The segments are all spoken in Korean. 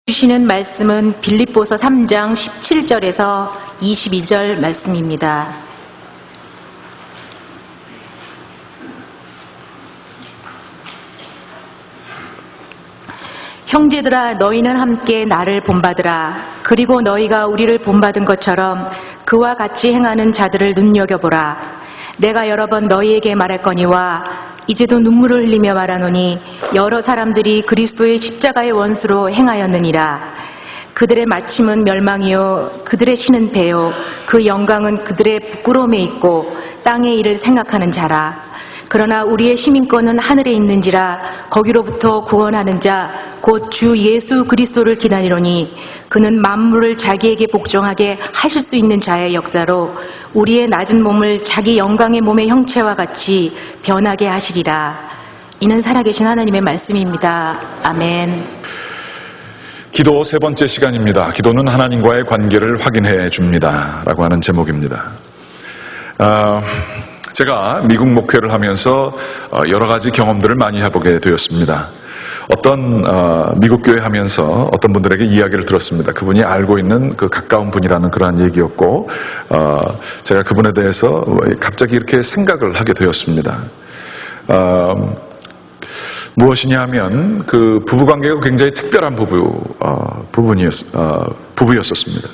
주시는 말씀은 빌립보서 3장 17절에서 22절 말씀입니다. 형제들아, 너희는 함께 나를 본받으라. 그리고 너희가 우리를 본받은 것처럼 그와 같이 행하는 자들을 눈여겨보라. 내가 여러 번 너희에게 말했거니와 이제도 눈물을 흘리며 말하노니 여러 사람들이 그리스도의 십자가의 원수로 행하였느니라. 그들의 마침은 멸망이요 그들의 신은 배요 그 영광은 그들의 부끄러움에 있고 땅의 일을 생각하는 자라. 그러나 우리의 시민권은 하늘에 있는지라. 거기로부터 구원하는 자 곧 주 예수 그리스도를 기다리노니 그는 만물을 자기에게 복종하게 하실 수 있는 자의 역사로 우리의 낮은 몸을 자기 영광의 몸의 형체와 같이 변하게 하시리라. 이는 살아계신 하나님의 말씀입니다. 아멘. 기도 세 번째 시간입니다. 기도는 하나님과의 관계를 확인해 줍니다 라고 하는 제목입니다. 제가 미국 목회를 하면서 여러 가지 경험들을 많이 해보게 되었습니다. 어떤 미국 교회 하면서 어떤 분들에게 이야기를 들었습니다. 그분이 알고 있는 그 가까운 분이라는 그러한 얘기였고, 제가 그분에 대해서 갑자기 이렇게 생각을 하게 되었습니다. 무엇이냐 하면 그 부부관계가 굉장히 특별한 부부였었습니다.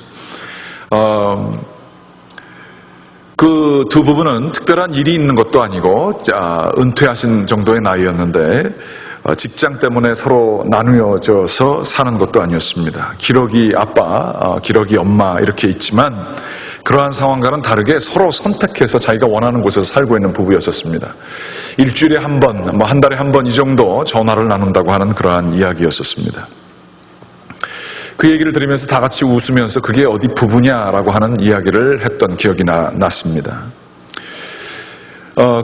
그 두 부부는 특별한 일이 있는 것도 아니고 은퇴하신 정도의 나이였는데 직장 때문에 서로 나누어져서 사는 것도 아니었습니다. 기러기 아빠, 기러기 엄마 이렇게 있지만 그러한 상황과는 다르게 서로 선택해서 자기가 원하는 곳에서 살고 있는 부부였었습니다. 일주일에 한 번, 한 달에 한 번 이 정도 전화를 나눈다고 하는 그러한 이야기였었습니다. 그 얘기를 들으면서 다 같이 웃으면서 그게 어디 부부냐라고 하는 이야기를 했던 기억이 났습니다.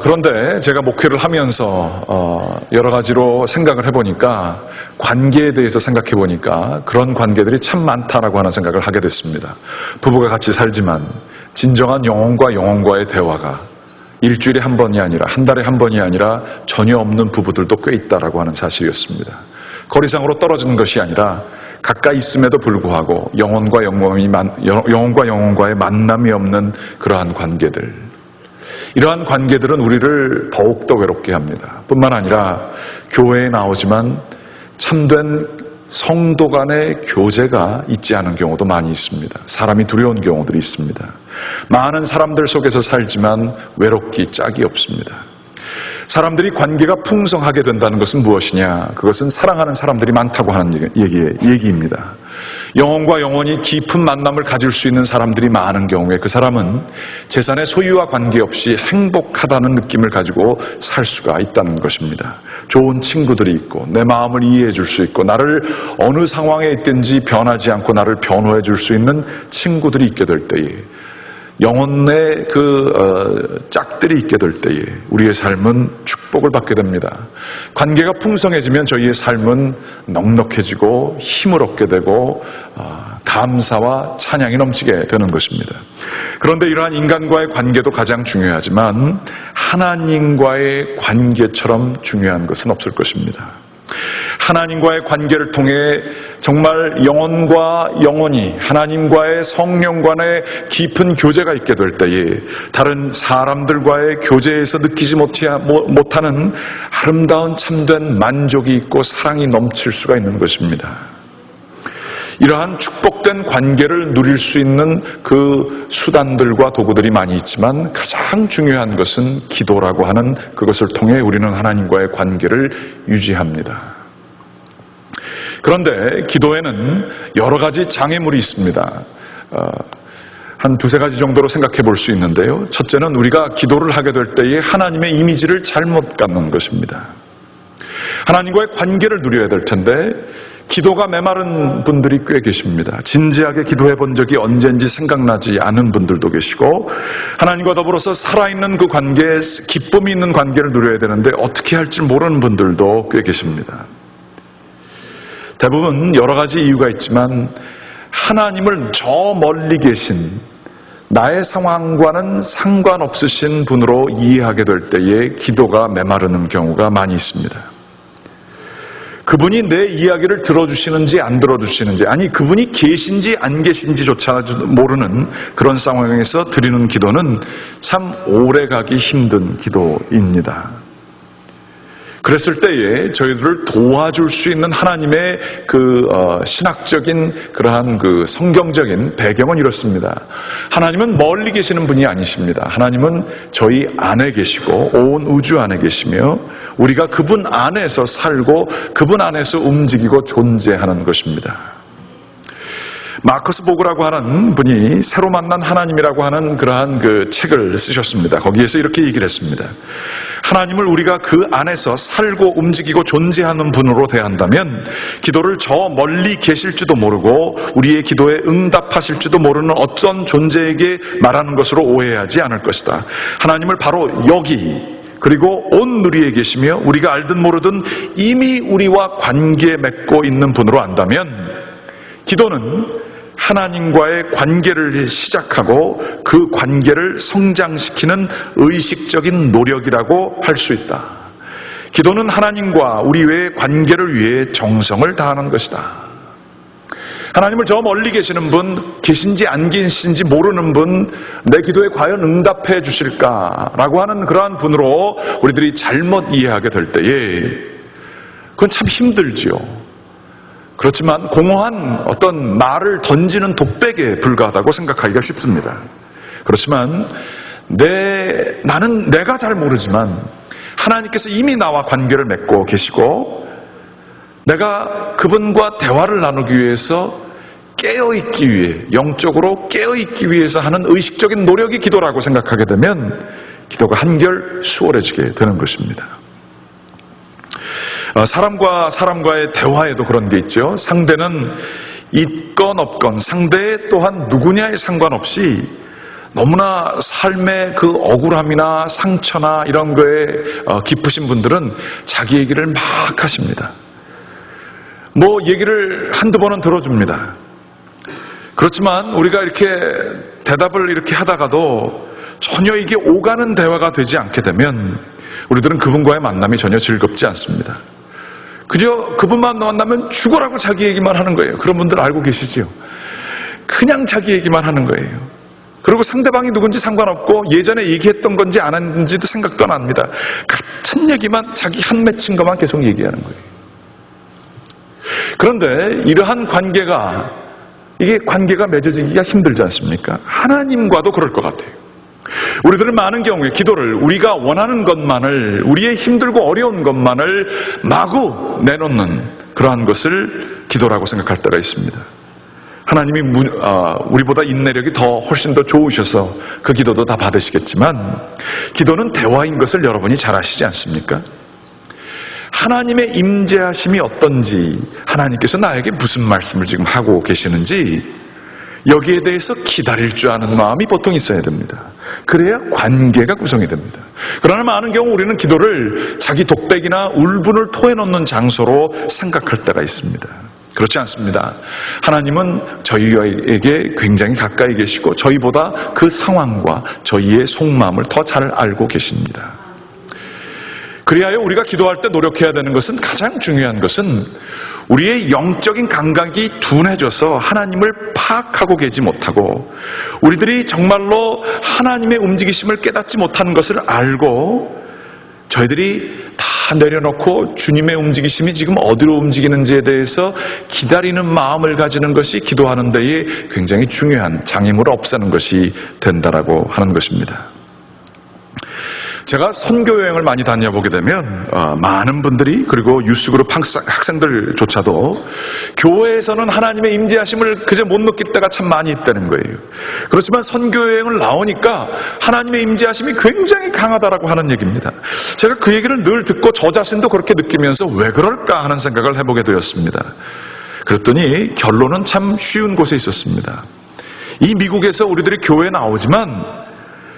그런데 제가 목회를 하면서 여러 가지로 생각을 해보니까, 관계에 대해서 생각해 보니까 그런 관계들이 참 많다라고 하는 생각을 하게 됐습니다. 부부가 같이 살지만 진정한 영혼과 영혼과의 대화가 일주일에 한 번이 아니라 한 달에 한 번이 아니라 전혀 없는 부부들도 꽤 있다라고 하는 사실이었습니다. 거리상으로 떨어지는 것이 아니라 가까이 있음에도 불구하고 영혼과 영혼과의 만남이 없는 그러한 관계들, 이러한 관계들은 우리를 더욱더 외롭게 합니다. 뿐만 아니라 교회에 나오지만 참된 성도 간의 교제가 있지 않은 경우도 많이 있습니다. 사람이 두려운 경우들이 있습니다. 많은 사람들 속에서 살지만 외롭기 짝이 없습니다. 사람들이 관계가 풍성하게 된다는 것은 무엇이냐? 그것은 사랑하는 사람들이 많다고 하는 얘기입니다. 영혼과 영혼이 깊은 만남을 가질 수 있는 사람들이 많은 경우에 그 사람은 재산의 소유와 관계없이 행복하다는 느낌을 가지고 살 수가 있다는 것입니다. 좋은 친구들이 있고 내 마음을 이해해 줄 수 있고 나를 어느 상황에 있든지 변하지 않고 나를 변호해 줄 수 있는 친구들이 있게 될 때에, 영혼의 짝들이 있게 될 때에 우리의 삶은 축복을 받게 됩니다. 관계가 풍성해지면 저희의 삶은 넉넉해지고 힘을 얻게 되고 감사와 찬양이 넘치게 되는 것입니다. 그런데 이러한 인간과의 관계도 가장 중요하지만 하나님과의 관계처럼 중요한 것은 없을 것입니다. 하나님과의 관계를 통해 정말 영혼과 영혼이 하나님과의 성령과의 깊은 교제가 있게 될 때에 다른 사람들과의 교제에서 느끼지 못하는 아름다운 참된 만족이 있고 사랑이 넘칠 수가 있는 것입니다. 이러한 축복된 관계를 누릴 수 있는 그 수단들과 도구들이 많이 있지만 가장 중요한 것은 기도라고 하는 그것을 통해 우리는 하나님과의 관계를 유지합니다. 그런데 기도에는 여러 가지 장애물이 있습니다. 한 두세 가지 정도로 생각해 볼 수 있는데요. 첫째는 우리가 기도를 하게 될 때에 하나님의 이미지를 잘못 갖는 것입니다. 하나님과의 관계를 누려야 될 텐데 기도가 메마른 분들이 꽤 계십니다. 진지하게 기도해 본 적이 언제인지 생각나지 않은 분들도 계시고, 하나님과 더불어서 살아있는 그 관계, 기쁨이 있는 관계를 누려야 되는데 어떻게 할지 모르는 분들도 꽤 계십니다. 대부분 여러 가지 이유가 있지만 하나님을 저 멀리 계신 나의 상황과는 상관없으신 분으로 이해하게 될 때에 기도가 메마르는 경우가 많이 있습니다. 그분이 내 이야기를 들어주시는지 안 들어주시는지, 아니 그분이 계신지 안 계신지조차 모르는 그런 상황에서 드리는 기도는 참 오래가기 힘든 기도입니다. 그랬을 때에 저희들을 도와줄 수 있는 하나님의 신학적인 그러한 성경적인 배경은 이렇습니다. 하나님은 멀리 계시는 분이 아니십니다. 하나님은 저희 안에 계시고 온 우주 안에 계시며 우리가 그분 안에서 살고 그분 안에서 움직이고 존재하는 것입니다. 마커스 보그라고 하는 분이 새로 만난 하나님이라고 하는 그러한 책을 쓰셨습니다. 거기에서 이렇게 얘기를 했습니다. 하나님을 우리가 그 안에서 살고 움직이고 존재하는 분으로 대한다면 기도를 저 멀리 계실지도 모르고 우리의 기도에 응답하실지도 모르는 어떤 존재에게 말하는 것으로 오해하지 않을 것이다. 하나님을 바로 여기 그리고 온 누리에 계시며 우리가 알든 모르든 이미 우리와 관계 맺고 있는 분으로 안다면 기도는 하나님과의 관계를 시작하고 그 관계를 성장시키는 의식적인 노력이라고 할 수 있다. 기도는 하나님과 우리의 관계를 위해 정성을 다하는 것이다. 하나님을 저 멀리 계시는 분, 계신지 안 계신지 모르는 분, 내 기도에 과연 응답해 주실까라고 하는 그러한 분으로 우리들이 잘못 이해하게 될 때에 그건 참 힘들지요. 그렇지만 공허한 어떤 말을 던지는 독백에 불과하다고 생각하기가 쉽습니다. 그렇지만 나는 내가 잘 모르지만 하나님께서 이미 나와 관계를 맺고 계시고 내가 그분과 대화를 나누기 위해서 깨어있기 위해, 영적으로 깨어있기 위해서 하는 의식적인 노력이 기도라고 생각하게 되면 기도가 한결 수월해지게 되는 것입니다. 사람과 사람과의 대화에도 그런 게 있죠. 상대는 있건 없건 상대 또한 누구냐에 상관없이 너무나 삶의 억울함이나 상처나 이런 거에 깊으신 분들은 자기 얘기를 막 하십니다. 얘기를 한두 번은 들어줍니다. 그렇지만 우리가 이렇게 대답을 이렇게 하다가도 전혀 이게 오가는 대화가 되지 않게 되면 우리들은 그분과의 만남이 전혀 즐겁지 않습니다. 그저 그분만 만나면 죽어라고 자기 얘기만 하는 거예요. 그런 분들 알고 계시지요? 그냥 자기 얘기만 하는 거예요. 그리고 상대방이 누군지 상관없고 예전에 얘기했던 건지 안 했는지도 생각도 안 합니다. 같은 얘기만 자기 한 맺힌 것만 계속 얘기하는 거예요. 그런데 이러한 관계가 맺어지기가 힘들지 않습니까? 하나님과도 그럴 것 같아요. 우리들은 많은 경우에 기도를 우리가 원하는 것만을, 우리의 힘들고 어려운 것만을 마구 내놓는 그러한 것을 기도라고 생각할 때가 있습니다. 하나님이 우리보다 인내력이 훨씬 더 좋으셔서 그 기도도 다 받으시겠지만 기도는 대화인 것을 여러분이 잘 아시지 않습니까? 하나님의 임재하심이 어떤지, 하나님께서 나에게 무슨 말씀을 지금 하고 계시는지 여기에 대해서 기다릴 줄 아는 마음이 보통 있어야 됩니다. 그래야 관계가 구성이 됩니다. 그러나 많은 경우 우리는 기도를 자기 독백이나 울분을 토해놓는 장소로 생각할 때가 있습니다. 그렇지 않습니다. 하나님은 저희에게 굉장히 가까이 계시고 저희보다 그 상황과 저희의 속마음을 더 잘 알고 계십니다. 그리하여 우리가 기도할 때 노력해야 되는 것은, 가장 중요한 것은 우리의 영적인 감각이 둔해져서 하나님을 파악하고 계지 못하고 우리들이 정말로 하나님의 움직이심을 깨닫지 못하는 것을 알고 저희들이 다 내려놓고 주님의 움직이심이 지금 어디로 움직이는지에 대해서 기다리는 마음을 가지는 것이 기도하는 데에 굉장히 중요한 장애물을 없애는 것이 된다라고 하는 것입니다. 제가 선교여행을 많이 다녀보게 되면 많은 분들이, 그리고 유스그룹 학생들조차도 교회에서는 하나님의 임재하심을 그저 못 느낄 때가 참 많이 있다는 거예요. 그렇지만 선교여행을 나오니까 하나님의 임재하심이 굉장히 강하다라고 하는 얘기입니다. 제가 그 얘기를 늘 듣고 저 자신도 그렇게 느끼면서 왜 그럴까 하는 생각을 해보게 되었습니다. 그랬더니 결론은 참 쉬운 곳에 있었습니다. 이 미국에서 우리들이 교회에 나오지만,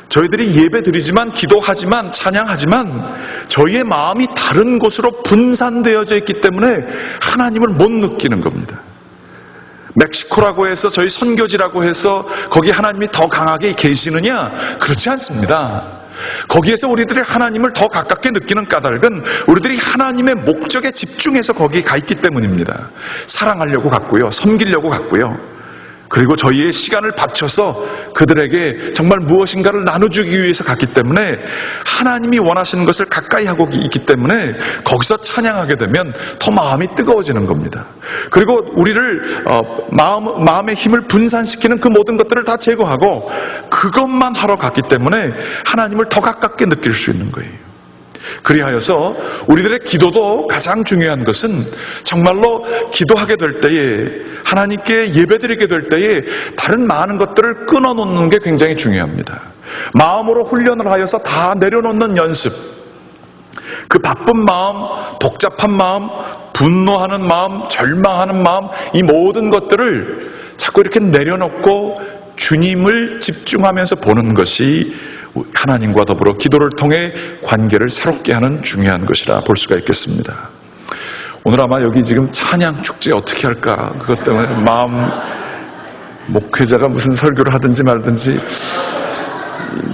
저희들이 예배 드리지만, 기도하지만, 찬양하지만 저희의 마음이 다른 곳으로 분산되어져 있기 때문에 하나님을 못 느끼는 겁니다. 멕시코라고 해서, 저희 선교지라고 해서 거기 하나님이 더 강하게 계시느냐? 그렇지 않습니다. 거기에서 우리들이 하나님을 더 가깝게 느끼는 까닭은 우리들이 하나님의 목적에 집중해서 거기 가 있기 때문입니다. 사랑하려고 갔고요, 섬기려고 갔고요, 그리고 저희의 시간을 바쳐서 그들에게 정말 무엇인가를 나눠주기 위해서 갔기 때문에 하나님이 원하시는 것을 가까이 하고 있기 때문에 거기서 찬양하게 되면 더 마음이 뜨거워지는 겁니다. 그리고 우리를 마음의 힘을 분산시키는 그 모든 것들을 다 제거하고 그것만 하러 갔기 때문에 하나님을 더 가깝게 느낄 수 있는 거예요. 그리하여서 우리들의 기도도 가장 중요한 것은 정말로 기도하게 될 때에, 하나님께 예배드리게 될 때에 다른 많은 것들을 끊어놓는 게 굉장히 중요합니다. 마음으로 훈련을 하여서 다 내려놓는 연습, 그 바쁜 마음, 복잡한 마음, 분노하는 마음, 절망하는 마음, 이 모든 것들을 자꾸 이렇게 내려놓고 주님을 집중하면서 보는 것이 하나님과 더불어 기도를 통해 관계를 새롭게 하는 중요한 것이라 볼 수가 있겠습니다. 오늘 아마 여기 지금 찬양 축제 어떻게 할까, 그것 때문에 목회자가 무슨 설교를 하든지 말든지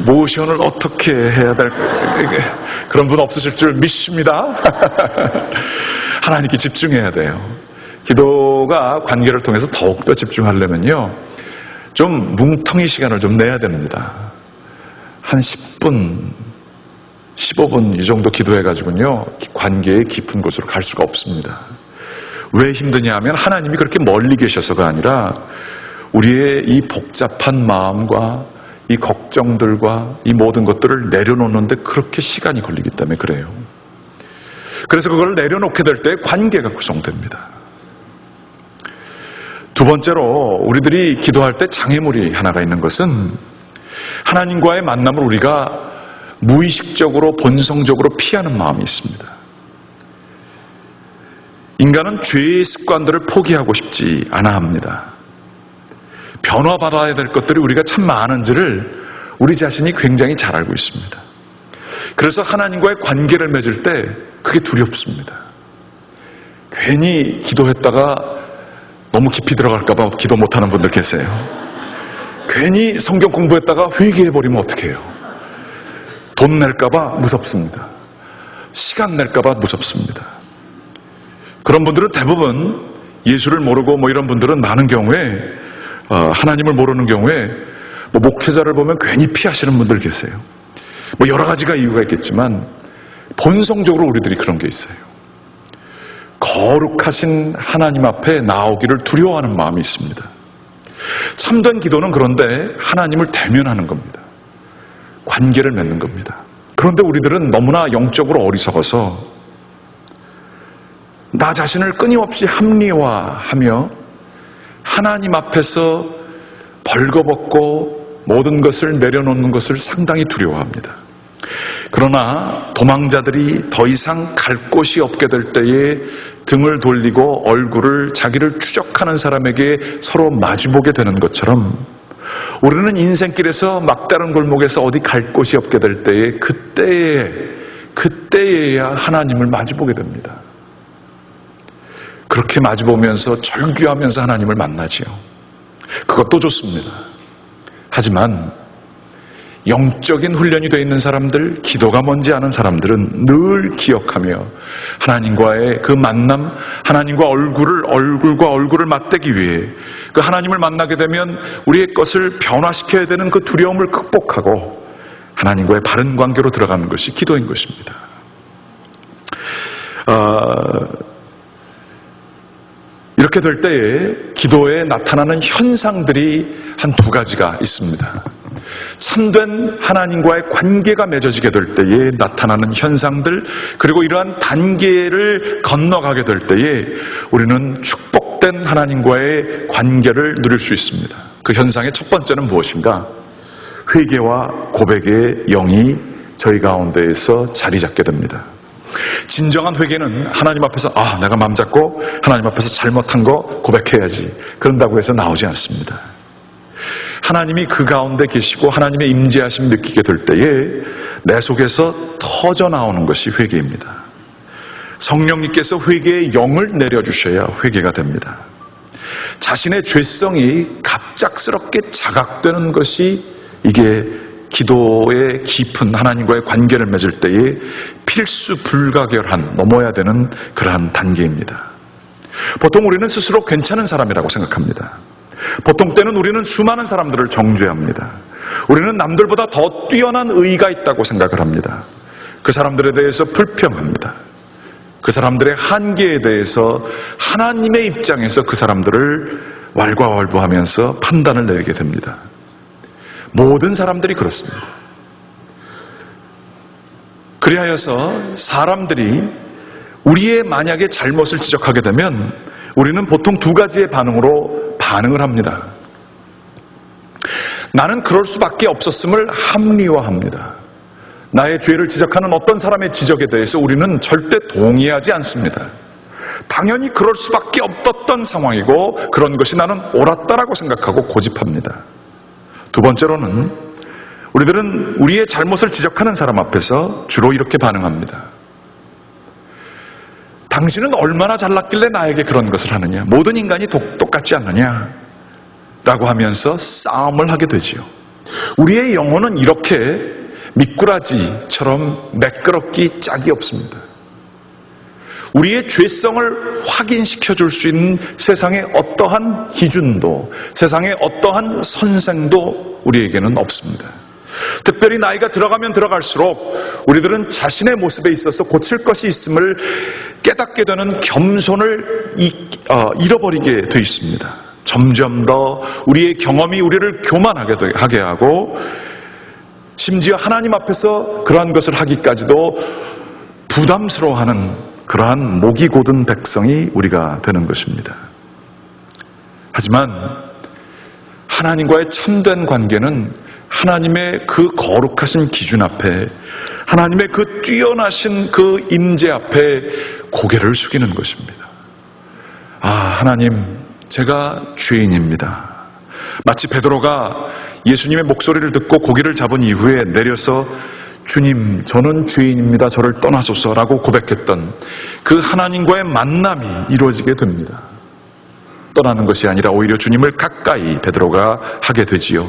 모션을 어떻게 해야 될까, 그런 분 없으실 줄 믿습니다. 하나님께 집중해야 돼요. 기도가 관계를 통해서 더욱더 집중하려면요, 좀 뭉텅이 시간을 좀 내야 됩니다. 한 10분, 15분 이 정도 기도해가지고요, 관계의 깊은 곳으로 갈 수가 없습니다. 왜 힘드냐 하면 하나님이 그렇게 멀리 계셔서가 아니라 우리의 이 복잡한 마음과 이 걱정들과 이 모든 것들을 내려놓는데 그렇게 시간이 걸리기 때문에 그래요. 그래서 그걸 내려놓게 될 때 관계가 구성됩니다. 두 번째로 우리들이 기도할 때 장애물이 하나가 있는 것은 하나님과의 만남을 우리가 무의식적으로 본성적으로 피하는 마음이 있습니다. 인간은 죄의 습관들을 포기하고 싶지 않아 합니다. 변화받아야 될 것들이 우리가 참 많은지를 우리 자신이 굉장히 잘 알고 있습니다. 그래서 하나님과의 관계를 맺을 때 그게 두렵습니다. 괜히 기도했다가 너무 깊이 들어갈까 봐 기도 못하는 분들 계세요. 괜히 성경 공부했다가 회개해버리면 어떡해요? 돈 낼까 봐 무섭습니다. 시간 낼까 봐 무섭습니다. 그런 분들은 대부분 예수를 모르고 이런 분들은 많은 경우에 하나님을 모르는 경우에 목회자를 보면 괜히 피하시는 분들 계세요. 여러 가지가 이유가 있겠지만 본성적으로 우리들이 그런 게 있어요. 거룩하신 하나님 앞에 나오기를 두려워하는 마음이 있습니다. 참된 기도는 그런데 하나님을 대면하는 겁니다. 관계를 맺는 겁니다. 그런데 우리들은 너무나 영적으로 어리석어서 나 자신을 끊임없이 합리화하며 하나님 앞에서 벌거벗고 모든 것을 내려놓는 것을 상당히 두려워합니다. 그러나 도망자들이 더 이상 갈 곳이 없게 될 때에 등을 돌리고 얼굴을 자기를 추적하는 사람에게 서로 마주보게 되는 것처럼 우리는 인생길에서 막다른 골목에서 어디 갈 곳이 없게 될 때에 그때에야 하나님을 마주보게 됩니다. 그렇게 마주보면서 절규하면서 하나님을 만나지요. 그것도 좋습니다. 하지만 영적인 훈련이 되어 있는 사람들, 기도가 뭔지 아는 사람들은 늘 기억하며 하나님과의 그 만남, 하나님과 얼굴과 얼굴을 맞대기 위해 그 하나님을 만나게 되면 우리의 것을 변화시켜야 되는 그 두려움을 극복하고 하나님과의 바른 관계로 들어가는 것이 기도인 것입니다. 이렇게 될 때에 기도에 나타나는 현상들이 한 두 가지가 있습니다. 참된 하나님과의 관계가 맺어지게 될 때에 나타나는 현상들, 그리고 이러한 단계를 건너가게 될 때에 우리는 축복된 하나님과의 관계를 누릴 수 있습니다. 그 현상의 첫 번째는 무엇인가? 회개와 고백의 영이 저희 가운데에서 자리 잡게 됩니다. 진정한 회개는 하나님 앞에서 내가 마음 잡고 하나님 앞에서 잘못한 거 고백해야지, 그런다고 해서 나오지 않습니다. 하나님이 그 가운데 계시고 하나님의 임재하심 느끼게 될 때에 내 속에서 터져 나오는 것이 회개입니다. 성령님께서 회개의 영을 내려주셔야 회개가 됩니다. 자신의 죄성이 갑작스럽게 자각되는 것이 이게 기도의 깊은 하나님과의 관계를 맺을 때에 필수 불가결한 넘어야 되는 그러한 단계입니다. 보통 우리는 스스로 괜찮은 사람이라고 생각합니다. 보통 때는 우리는 수많은 사람들을 정죄합니다. 우리는 남들보다 더 뛰어난 의의가 있다고 생각을 합니다. 그 사람들에 대해서 불평합니다. 그 사람들의 한계에 대해서 하나님의 입장에서 그 사람들을 왈가왈부하면서 판단을 내리게 됩니다. 모든 사람들이 그렇습니다. 그리하여서 사람들이 우리의 만약에 잘못을 지적하게 되면 우리는 보통 두 가지의 반응으로 반응을 합니다. 나는 그럴 수밖에 없었음을 합리화합니다. 나의 죄를 지적하는 어떤 사람의 지적에 대해서 우리는 절대 동의하지 않습니다. 당연히 그럴 수밖에 없었던 상황이고 그런 것이 나는 옳았다라고 생각하고 고집합니다. 두 번째로는 우리들은 우리의 잘못을 지적하는 사람 앞에서 주로 이렇게 반응합니다. 당신은 얼마나 잘났길래 나에게 그런 것을 하느냐? 모든 인간이 똑같지 않느냐? 라고 하면서 싸움을 하게 되지요. 우리의 영혼은 이렇게 미꾸라지처럼 매끄럽기 짝이 없습니다. 우리의 죄성을 확인시켜 줄 수 있는 세상의 어떠한 기준도, 세상의 어떠한 선생도 우리에게는 없습니다. 특별히 나이가 들어가면 들어갈수록 우리들은 자신의 모습에 있어서 고칠 것이 있음을 깨닫게 되는 겸손을 잃어버리게 돼 있습니다. 점점 더 우리의 경험이 우리를 교만하게 하고 심지어 하나님 앞에서 그러한 것을 하기까지도 부담스러워하는 그러한 목이 곧은 백성이 우리가 되는 것입니다. 하지만 하나님과의 참된 관계는 하나님의 그 거룩하신 기준 앞에, 하나님의 그 뛰어나신 그 임재 앞에 고개를 숙이는 것입니다. 아, 하나님, 제가 죄인입니다. 마치 베드로가 예수님의 목소리를 듣고 고개를 잡은 이후에 내려서 주님, 저는 죄인입니다. 저를 떠나소서라고 고백했던 그 하나님과의 만남이 이루어지게 됩니다. 떠나는 것이 아니라 오히려 주님을 가까이 베드로가 하게 되지요.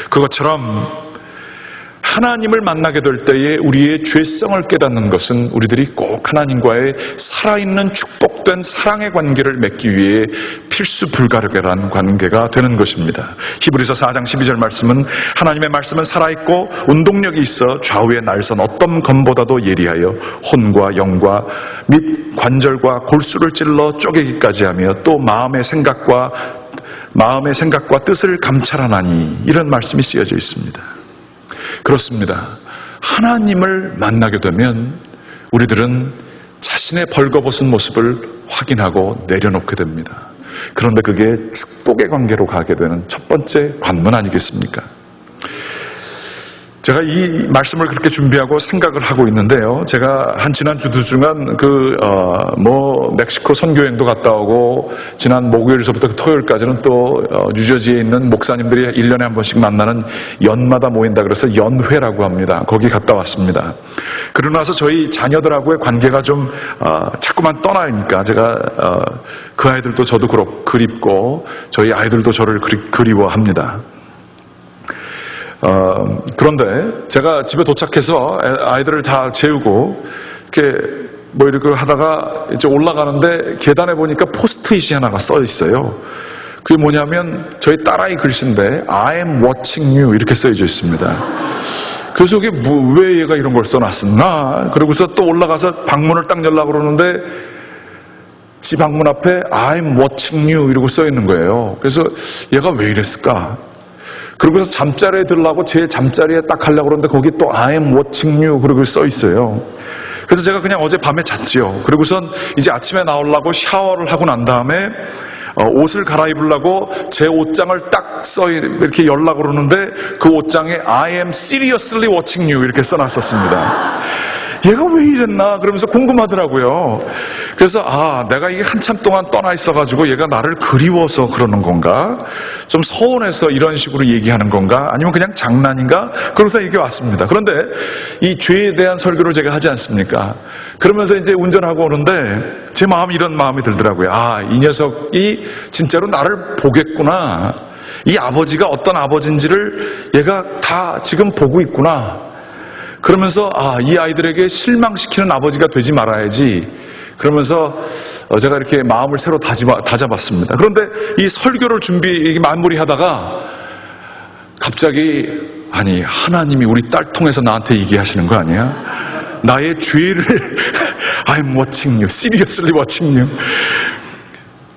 그것처럼 하나님을 만나게 될 때에 우리의 죄성을 깨닫는 것은 우리들이 꼭 하나님과의 살아있는 축복된 사랑의 관계를 맺기 위해 필수 불가결한 관계가 되는 것입니다. 히브리서 4장 12절 말씀은 하나님의 말씀은 살아있고 운동력이 있어 좌우의 날선 어떤 검보다도 예리하여 혼과 영과 및 관절과 골수를 찔러 쪼개기까지 하며 또 마음의 생각과 뜻을 감찰하나니, 이런 말씀이 쓰여져 있습니다. 그렇습니다. 하나님을 만나게 되면 우리들은 자신의 벌거벗은 모습을 확인하고 내려놓게 됩니다. 그런데 그게 축복의 관계로 가게 되는 첫 번째 관문 아니겠습니까? 제가 이 말씀을 그렇게 준비하고 생각을 하고 있는데요. 제가 지난 주도 중간 멕시코 선교행도 갔다 오고, 지난 목요일서부터 토요일까지는 또 뉴저지에 있는 목사님들이 1년에 한 번씩 만나는 연마다 모인다 그래서 연회라고 합니다. 거기 갔다 왔습니다. 그러고 나서 저희 자녀들하고의 관계가 좀 자꾸만 떠나니까 제가 그 아이들도 저도 그립고 저희 아이들도 저를 그리워합니다. 그런데 제가 집에 도착해서 아이들을 다 재우고 이렇게 하다가 이제 올라가는데 계단에 보니까 포스트잇이 하나가 써 있어요. 그게 뭐냐면 저희 딸아이 글씨인데 I am watching you 이렇게 써져 있습니다. 그래서 이게 왜 얘가 이런 걸 써놨었나? 그러고서 또 올라가서 방문을 딱 열려고 그러는데 집 방문 앞에 I am watching you 이러고 써 있는 거예요. 그래서 얘가 왜 이랬을까? 그러고서 잠자리에 들으려고 제 잠자리에 딱 하려고 그러는데 거기 또 I am watching you 그러고 써 있어요. 그래서 제가 그냥 어제 밤에 잤지요. 그리고선 이제 아침에 나오려고 샤워를 하고 난 다음에 옷을 갈아입으려고 제 옷장을 딱 이렇게 열려고 그러는데 그 옷장에 I am seriously watching you 이렇게 써놨었습니다. 얘가 왜 이랬나 그러면서 궁금하더라고요. 그래서 내가 이게 한참 동안 떠나 있어가지고 얘가 나를 그리워서 그러는 건가, 좀 서운해서 이런 식으로 얘기하는 건가, 아니면 그냥 장난인가, 그래서 이게 왔습니다. 그런데 이 죄에 대한 설교를 제가 하지 않습니까? 그러면서 이제 운전하고 오는데 제 마음이 이런 마음이 들더라고요. 이 녀석이 진짜로 나를 보겠구나, 이 아버지가 어떤 아버지인지를 얘가 다 지금 보고 있구나. 그러면서 이 아이들에게 실망시키는 아버지가 되지 말아야지. 그러면서 제가 이렇게 마음을 새로 다잡았습니다. 그런데 이 설교를 마무리하다가 갑자기 아니 하나님이 우리 딸 통해서 나한테 얘기하시는 거 아니야? 나의 죄를 I'm watching you, seriously watching you.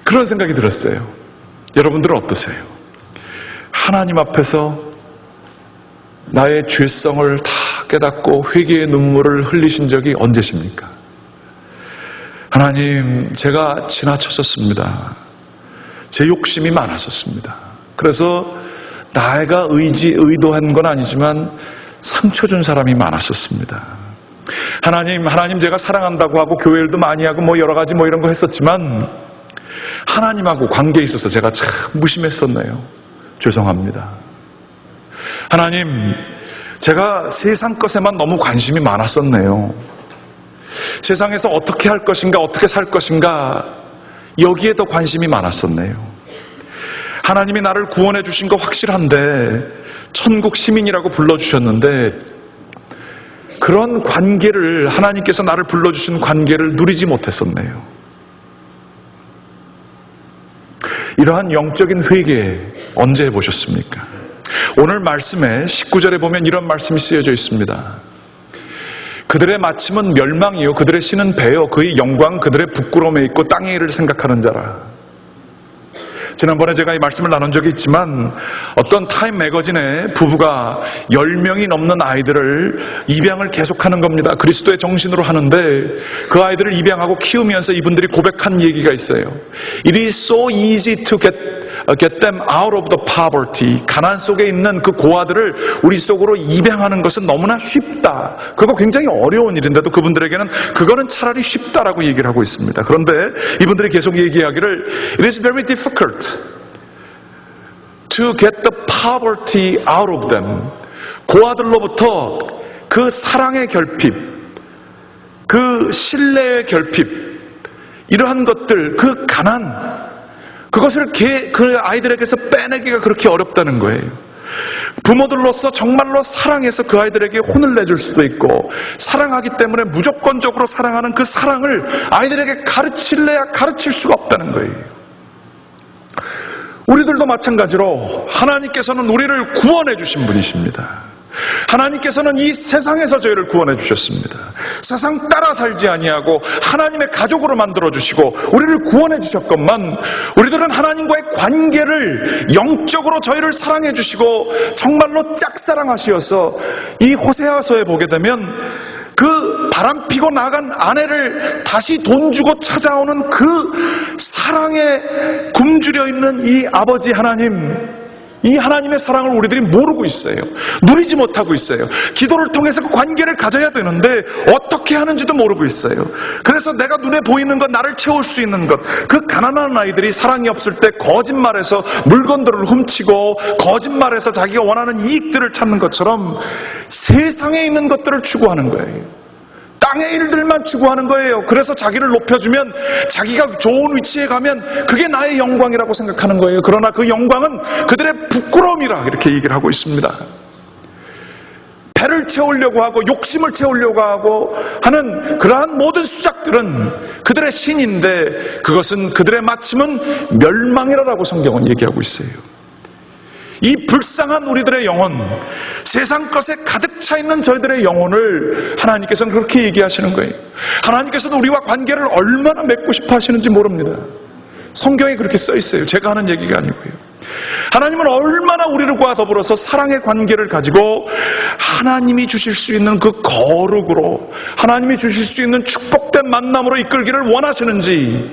그런 생각이 들었어요. 여러분들은 어떠세요? 하나님 앞에서 나의 죄성을 다 깨닫고 회개의 눈물을 흘리신 적이 언제십니까? 하나님, 제가 지나쳤었습니다. 제 욕심이 많았었습니다. 그래서 내가 의도한 건 아니지만 상처 준 사람이 많았었습니다. 하나님 제가 사랑한다고 하고 교회 일도 많이 하고 여러 가지 이런 거 했었지만 하나님하고 관계에 있어서 제가 참 무심했었네요. 죄송합니다. 하나님, 제가 세상 것에만 너무 관심이 많았었네요. 세상에서 어떻게 할 것인가, 어떻게 살 것인가, 여기에 더 관심이 많았었네요. 하나님이 나를 구원해 주신 거 확실한데 천국 시민이라고 불러주셨는데 그런 관계를, 하나님께서 나를 불러주신 관계를 누리지 못했었네요. 이러한 영적인 회개 언제 해보셨습니까? 오늘 말씀에 19절에 보면 이런 말씀이 쓰여져 있습니다. 그들의 마침은 멸망이요 그들의 신은 배요 그의 영광 그들의 부끄러움에 있고 땅의 일을 생각하는 자라. 지난번에 제가 이 말씀을 나눈 적이 있지만 어떤 타임 매거진에 부부가 10명이 넘는 아이들을 입양을 계속하는 겁니다. 그리스도의 정신으로 하는데 그 아이들을 입양하고 키우면서 이분들이 고백한 얘기가 있어요. It is so easy to get them out of the poverty. 가난 속에 있는 그 고아들을 우리 속으로 입양하는 것은 너무나 쉽다. 그거 굉장히 어려운 일인데도 그분들에게는 그거는 차라리 쉽다라고 얘기를 하고 있습니다. 그런데 이분들이 계속 얘기하기를 It is very difficult to get the poverty out of them. 고아들로부터 그 사랑의 결핍, 그 신뢰의 결핍, 이러한 것들, 그 가난, 그것을 그 아이들에게서 빼내기가 그렇게 어렵다는 거예요. 부모들로서 정말로 사랑해서 그 아이들에게 혼을 내줄 수도 있고 사랑하기 때문에 무조건적으로 사랑하는 그 사랑을 아이들에게 가르칠래야 가르칠 수가 없다는 거예요. 우리들도 마찬가지로 하나님께서는 우리를 구원해 주신 분이십니다. 하나님께서는 이 세상에서 저희를 구원해 주셨습니다. 세상 따라 살지 아니하고 하나님의 가족으로 만들어 주시고 우리를 구원해 주셨건만 우리들은 하나님과의 관계를 영적으로 저희를 사랑해 주시고 정말로 짝사랑하시어서 이 호세아서에 보게 되면 그 바람피고 나간 아내를 다시 돈 주고 찾아오는 그 사랑에 굶주려 있는 이 아버지 하나님, 이 하나님의 사랑을 우리들이 모르고 있어요. 누리지 못하고 있어요. 기도를 통해서 그 관계를 가져야 되는데 어떻게 하는지도 모르고 있어요. 그래서 내가 눈에 보이는 것, 나를 채울 수 있는 것, 그 가난한 아이들이 사랑이 없을 때 거짓말해서 물건들을 훔치고 거짓말해서 자기가 원하는 이익들을 찾는 것처럼 세상에 있는 것들을 추구하는 거예요. 땅의 일들만 추구하는 거예요. 그래서 자기를 높여주면 자기가 좋은 위치에 가면 그게 나의 영광이라고 생각하는 거예요. 그러나 그 영광은 그들의 부끄러움이라 이렇게 얘기를 하고 있습니다. 배를 채우려고 하고 욕심을 채우려고 하고 하는 그러한 모든 수작들은 그들의 신인데 그것은 그들의 마침은 멸망이라고 성경은 얘기하고 있어요. 이 불쌍한 우리들의 영혼, 세상 것에 가득 차 있는 저희들의 영혼을 하나님께서는 그렇게 얘기하시는 거예요. 하나님께서는 우리와 관계를 얼마나 맺고 싶어 하시는지 모릅니다. 성경에 그렇게 써 있어요. 제가 하는 얘기가 아니고요. 하나님은 얼마나 우리들과 더불어서 사랑의 관계를 가지고 하나님이 주실 수 있는 그 거룩으로, 하나님이 주실 수 있는 축복된 만남으로 이끌기를 원하시는지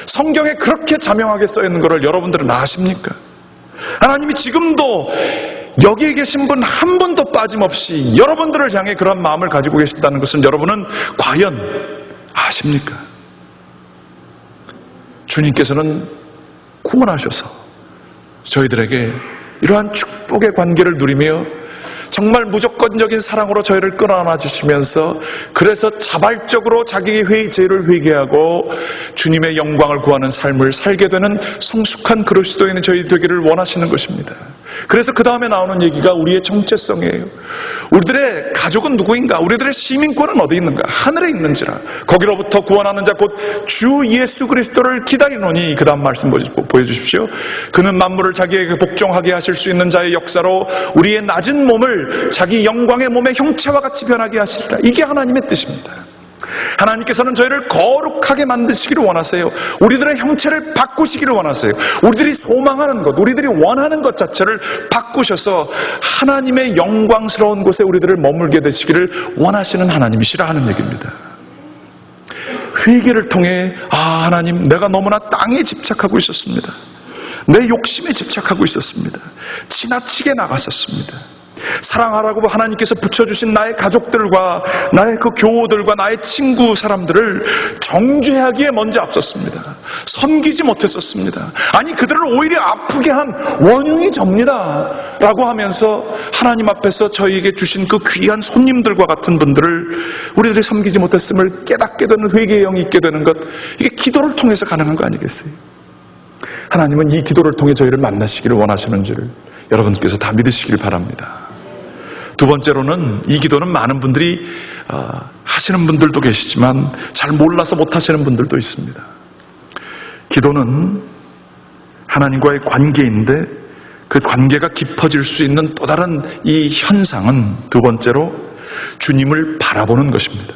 성경에 그렇게 자명하게 써 있는 것을 여러분들은 아십니까? 하나님이 지금도 여기에 계신 분 한 분도 빠짐없이 여러분들을 향해 그런 마음을 가지고 계신다는 것을 여러분은 과연 아십니까? 주님께서는 구원하셔서 저희들에게 이러한 축복의 관계를 누리며 정말 무조건적인 사랑으로 저희를 끌어안아 주시면서 그래서 자발적으로 자기의 죄를 회개하고 주님의 영광을 구하는 삶을 살게 되는 성숙한 그리스도인의 저희 되기를 원하시는 것입니다. 그래서 그 다음에 나오는 얘기가 우리의 정체성이에요. 우리들의 가족은 누구인가? 우리들의 시민권은 어디 있는가? 하늘에 있는지라 거기로부터 구원하는 자 곧 주 예수 그리스도를 기다리노니. 그 다음 말씀 보여주십시오. 그는 만물을 자기에게 복종하게 하실 수 있는 자의 역사로 우리의 낮은 몸을 자기 영광의 몸의 형체와 같이 변하게 하시리라. 이게 하나님의 뜻입니다. 하나님께서는 저희를 거룩하게 만드시기를 원하세요. 우리들의 형체를 바꾸시기를 원하세요. 우리들이 소망하는 것, 우리들이 원하는 것 자체를 바꾸셔서 하나님의 영광스러운 곳에 우리들을 머물게 되시기를 원하시는 하나님이시라 하는 얘기입니다. 회개를 통해 하나님, 내가 너무나 땅에 집착하고 있었습니다. 내 욕심에 집착하고 있었습니다. 지나치게 나갔었습니다. 사랑하라고 하나님께서 붙여주신 나의 가족들과 나의 그 교우들과 나의 친구 사람들을 정죄하기에 먼저 앞섰습니다. 섬기지 못했었습니다. 아니, 그들을 오히려 아프게 한 원흉이 접니다 라고 하면서 하나님 앞에서 저희에게 주신 그 귀한 손님들과 같은 분들을 우리들이 섬기지 못했음을 깨닫게 되는 회개의 영이 있게 되는 것, 이게 기도를 통해서 가능한 거 아니겠어요? 하나님은 이 기도를 통해 저희를 만나시기를 원하시는 줄을 여러분께서 다 믿으시길 바랍니다. 두 번째로는 이 기도는 많은 분들이 하시는 분들도 계시지만 잘 몰라서 못하시는 분들도 있습니다. 기도는 하나님과의 관계인데 그 관계가 깊어질 수 있는 또 다른 이 현상은 두 번째로 주님을 바라보는 것입니다.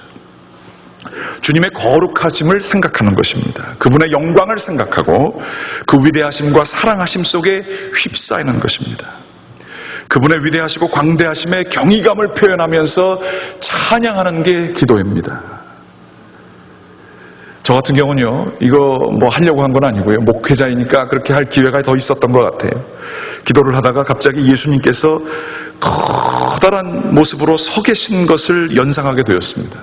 주님의 거룩하심을 생각하는 것입니다. 그분의 영광을 생각하고 그 위대하심과 사랑하심 속에 휩싸이는 것입니다. 그분의 위대하시고 광대하심에 경이감을 표현하면서 찬양하는 게 기도입니다. 저 같은 경우는요, 이거 뭐 하려고 한 건 아니고요, 목회자이니까 그렇게 할 기회가 더 있었던 것 같아요. 기도를 하다가 갑자기 예수님께서 커다란 모습으로 서 계신 것을 연상하게 되었습니다.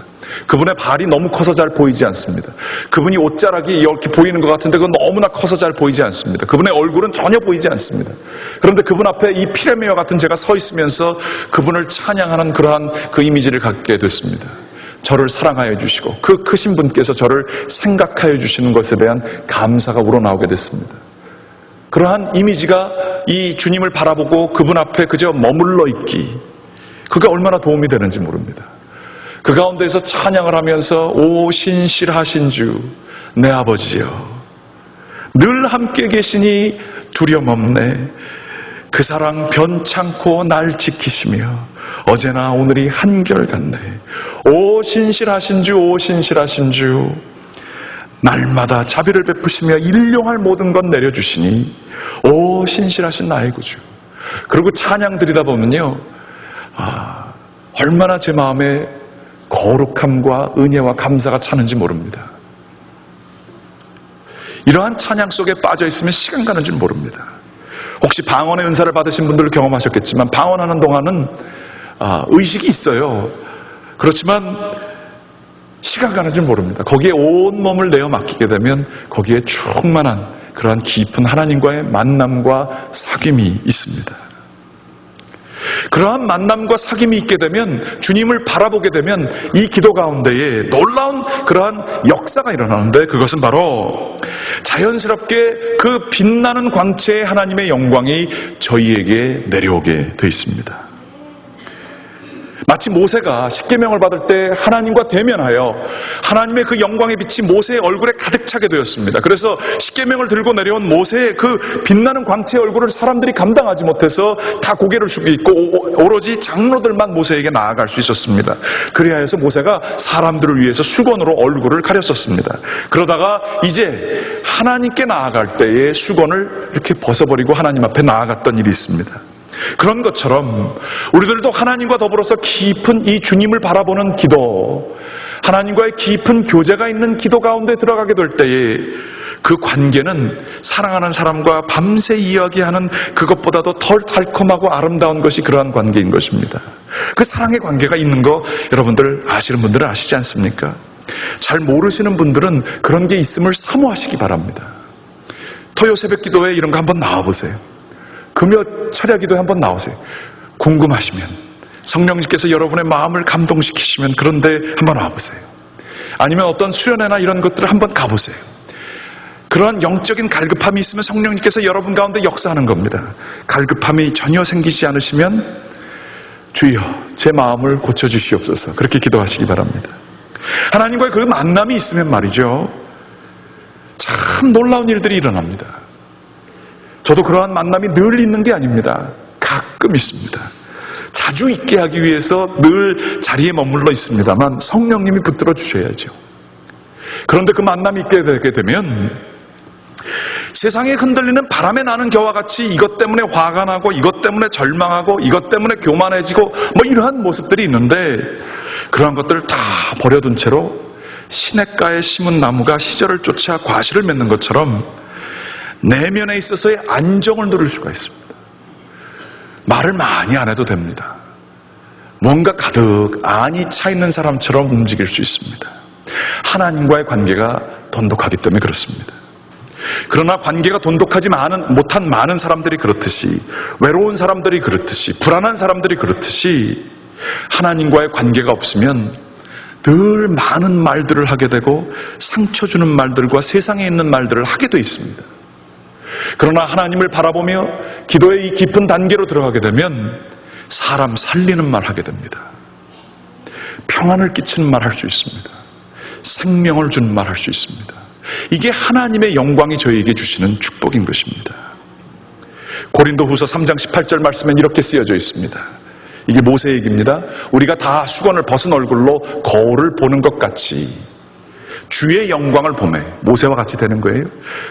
그분의 발이 너무 커서 잘 보이지 않습니다. 그분이 옷자락이 이렇게 보이는 것 같은데 그건 너무나 커서 잘 보이지 않습니다. 그분의 얼굴은 전혀 보이지 않습니다. 그런데 그분 앞에 이 피레미와 같은 제가 서 있으면서 그분을 찬양하는 그러한 그 이미지를 갖게 됐습니다. 저를 사랑하여 주시고 그 크신 분께서 저를 생각하여 주시는 것에 대한 감사가 우러나오게 됐습니다. 그러한 이미지가 이 주님을 바라보고 그분 앞에 그저 머물러 있기, 그게 얼마나 도움이 되는지 모릅니다. 그 가운데에서 찬양을 하면서 오 신실하신 주 내 아버지여, 늘 함께 계시니 두려움 없네. 그 사랑 변창고 날 지키시며 어제나 오늘이 한결같네. 오 신실하신 주, 오 신실하신 주, 날마다 자비를 베푸시며 일용할 모든 것 내려주시니 오 신실하신 나의 구주. 그리고 찬양 드리다 보면요, 얼마나 제 마음에 거룩함과 은혜와 감사가 차는지 모릅니다. 이러한 찬양 속에 빠져 있으면 시간 가는 줄 모릅니다. 혹시 방언의 은사를 받으신 분들 경험하셨겠지만 방언하는 동안은 의식이 있어요. 그렇지만 시간 가는 줄 모릅니다. 거기에 온몸을 내어 맡기게 되면 거기에 충만한 그러한 깊은 하나님과의 만남과 사귐이 있습니다. 그러한 만남과 사귐이 있게 되면, 주님을 바라보게 되면 이 기도 가운데에 놀라운 그러한 역사가 일어나는데, 그것은 바로 자연스럽게 그 빛나는 광채의 하나님의 영광이 저희에게 내려오게 되어 있습니다. 마치 모세가 십계명을 받을 때 하나님과 대면하여 하나님의 그 영광의 빛이 모세의 얼굴에 가득 차게 되었습니다. 그래서 십계명을 들고 내려온 모세의 그 빛나는 광채의 얼굴을 사람들이 감당하지 못해서 다 고개를 숙이고 오로지 장로들만 모세에게 나아갈 수 있었습니다. 그리하여서 모세가 사람들을 위해서 수건으로 얼굴을 가렸었습니다. 그러다가 이제 하나님께 나아갈 때에 수건을 이렇게 벗어버리고 하나님 앞에 나아갔던 일이 있습니다. 그런 것처럼 우리들도 하나님과 더불어서 깊은 이 주님을 바라보는 기도, 하나님과의 깊은 교제가 있는 기도 가운데 들어가게 될 때에 그 관계는 사랑하는 사람과 밤새 이야기하는 그것보다도 덜 달콤하고 아름다운 것이 그러한 관계인 것입니다. 그 사랑의 관계가 있는 거 여러분들 아시는 분들은 아시지 않습니까? 잘 모르시는 분들은 그런 게 있음을 사모하시기 바랍니다. 토요 새벽 기도에 이런 거 한번 나와보세요. 금요 철야 기도에 한번 나오세요. 궁금하시면 성령님께서 여러분의 마음을 감동시키시면 그런데 한번 와보세요. 아니면 어떤 수련회나 이런 것들을 한번 가보세요. 그러한 영적인 갈급함이 있으면 성령님께서 여러분 가운데 역사하는 겁니다. 갈급함이 전혀 생기지 않으시면 주여 제 마음을 고쳐주시옵소서, 그렇게 기도하시기 바랍니다. 하나님과의 그 만남이 있으면 말이죠, 참 놀라운 일들이 일어납니다. 저도 그러한 만남이 늘 있는 게 아닙니다. 가끔 있습니다. 자주 있게 하기 위해서 늘 자리에 머물러 있습니다만 성령님이 붙들어 주셔야죠. 그런데 그 만남이 있게 되게 되면 세상에 흔들리는 바람에 나는 겨와 같이 이것 때문에 화가 나고 이것 때문에 절망하고 이것 때문에 교만해지고 뭐 이러한 모습들이 있는데, 그러한 것들을 다 버려둔 채로 시냇가에 심은 나무가 시절을 쫓아 과실을 맺는 것처럼 내면에 있어서의 안정을 누릴 수가 있습니다. 말을 많이 안 해도 됩니다. 뭔가 가득 안이 차 있는 사람처럼 움직일 수 있습니다. 하나님과의 관계가 돈독하기 때문에 그렇습니다. 그러나 관계가 돈독하지 못한 많은 사람들이 그렇듯이, 외로운 사람들이 그렇듯이, 불안한 사람들이 그렇듯이 하나님과의 관계가 없으면 늘 많은 말들을 하게 되고 상처 주는 말들과 세상에 있는 말들을 하게 돼 있습니다. 그러나 하나님을 바라보며 기도의 이 깊은 단계로 들어가게 되면 사람 살리는 말 하게 됩니다. 평안을 끼치는 말 할 수 있습니다. 생명을 주는 말 할 수 있습니다. 이게 하나님의 영광이 저희에게 주시는 축복인 것입니다. 고린도후서 3장 18절 말씀엔 이렇게 쓰여져 있습니다. 이게 모세 얘기입니다. 우리가 다 수건을 벗은 얼굴로 거울을 보는 것 같이 주의 영광을 보매, 모세와 같이 되는 거예요.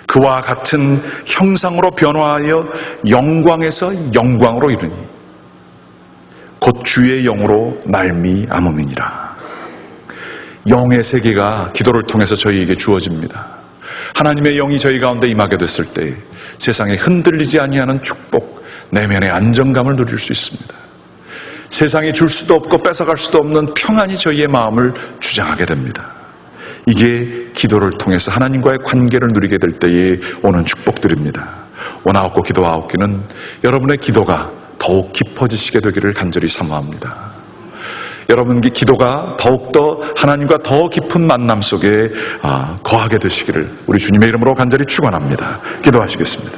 그와 같은 형상으로 변화하여 영광에서 영광으로 이르니 곧 주의 영으로 말미암음이니라. 영의 세계가 기도를 통해서 저희에게 주어집니다. 하나님의 영이 저희 가운데 임하게 됐을 때 세상에 흔들리지 아니하는 축복, 내면의 안정감을 누릴 수 있습니다. 세상이 줄 수도 없고 뺏어갈 수도 없는 평안이 저희의 마음을 주장하게 됩니다. 이게 기도를 통해서 하나님과의 관계를 누리게 될 때에 오는 축복들입니다. 원하옵고 기도하옵기는 여러분의 기도가 더욱 깊어지시게 되기를 간절히 사모합니다. 여러분의 기도가 더욱더 하나님과 더 깊은 만남 속에 거하게 되시기를 우리 주님의 이름으로 간절히 축원합니다. 기도하시겠습니다.